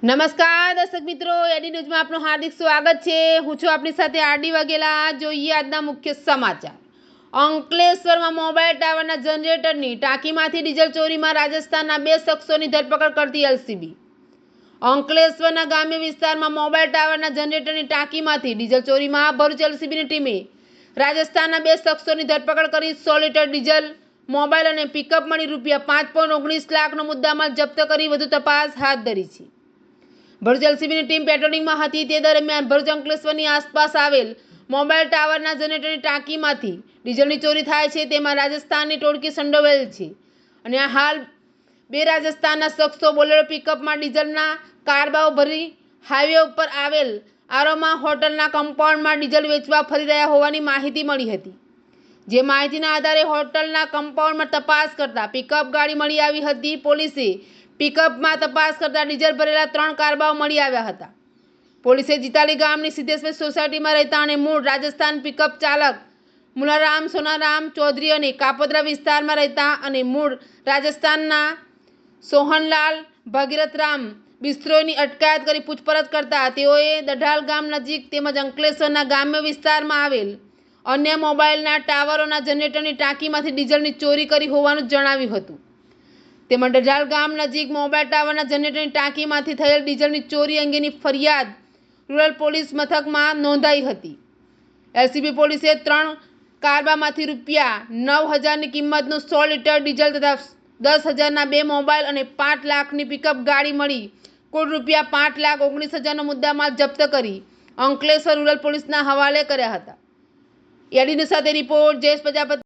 નમસ્કાર દર્શક મિત્રો, એડી ન્યૂઝમાં આપનું હાર્દિક સ્વાગત છે। હું છું આપની સાથે આરડી વાઘેલા। જોઈએ આજના મુખ્ય સમાચાર। અંકલેશ્વરમાં મોબાઈલ ટાવરના જનરેટરની ટાંકીમાંથી ડીઝલ ચોરીમાં રાજસ્થાનના 2 શખ્સોની ધરપકડ કરતી એલસીબી। અંકલેશ્વરના ગ્રામ્ય વિસ્તારમાં મોબાઈલ ટાવરના જનરેટરની ટાંકીમાંથી ડીઝલ ચોરીમાં ભરૂચ એલસીબીની ટીમે રાજસ્થાનના 2 શખ્સોની ધરપકડ કરી 100 લીટર ડીઝલ, મોબાઈલ અને પિકઅપ મળી ₹5.19 લાખનો મુદ્દામાલ જપ્ત કરી વધુ તપાસ હાથ ધરી છે। ભરૂચ એલસીબીની ટીમ પેટ્રોલિંગમાં હતી તે દરમિયાન ભરૂચ અંકલેશ્વરની આસપાસ આવેલ મોબાઈલ ટાવરના જનરેટરની ટાંકીમાંથી ડીઝલની ચોરી થાય છે, તેમાં રાજસ્થાનની ટોળકી સંડોવાયેલ છે અને હાલ 2 રાજસ્થાનના શખ્સો બોલેરો પિકઅપમાં ડીઝલના કારબાઓ ભરી હાઈવે ઉપર આવેલ આરોમા હોટલના કમ્પાઉન્ડમાં ડીઝલ વેચવા ફરી રહ્યા હોવાની માહિતી મળી હતી। જે માહિતીના આધારે હોટલના કમ્પાઉન્ડમાં તપાસ કરતા પિકઅપ ગાડી મળી આવી હતી। પોલીસે પિકઅપમાં તપાસ કરતા ડીઝલ ભરેલા 3 કારબાઓ મળી આવ્યા હતા। પોલીસે જીતાલી ગામની સિદ્ધેશ્વર સોસાયટીમાં રહેતા અને મૂળ રાજસ્થાન પિકઅપ ચાલક મુલારામ સોનારામ ચૌધરી અને કાપોદ્રા વિસ્તારમાં રહેતા અને મૂળ રાજસ્થાનના સોહનલાલ ભગીરથરામ બિસ્ત્રોઈની અટકાયત કરી પૂછપરછ કરતા તેઓએ દઢાલ ગામ નજીક તેમજ અંકલેશ્વરના ગ્રામ્ય વિસ્તારમાં આવેલ અન્ય મોબાઈલના ટાવરોના જનરેટરની ટાંકીમાંથી ડીઝલની ચોરી કરી હોવાનું જણાવ્યું હતું। તેમાં દઢાલ ગામ નજીક મોબાઈલ ટાવરના જનરેટરની ટાંકીમાંથી થયેલ ડીઝલની ચોરી અંગેની ફરિયાદ રૂરલ પોલીસ મથકમાં નોંધાઈ હતી। એલસીબી પોલીસે 3 કારબામાંથી ₹9,000ની કિંમતનું 100 લીટર ડીઝલ તથા 10,000ના 2 મોબાઈલ અને 5 લાખની પિકઅપ ગાડી મળી કુલ ₹5,19,000નો મુદ્દામાલ જપ્ત કરી અંકલેશ્વર રૂરલ પોલીસના હવાલે કર્યા હતા। એડી ન્યૂઝ સાથે રિપોર્ટ જયેશ પ્રજાપતિ।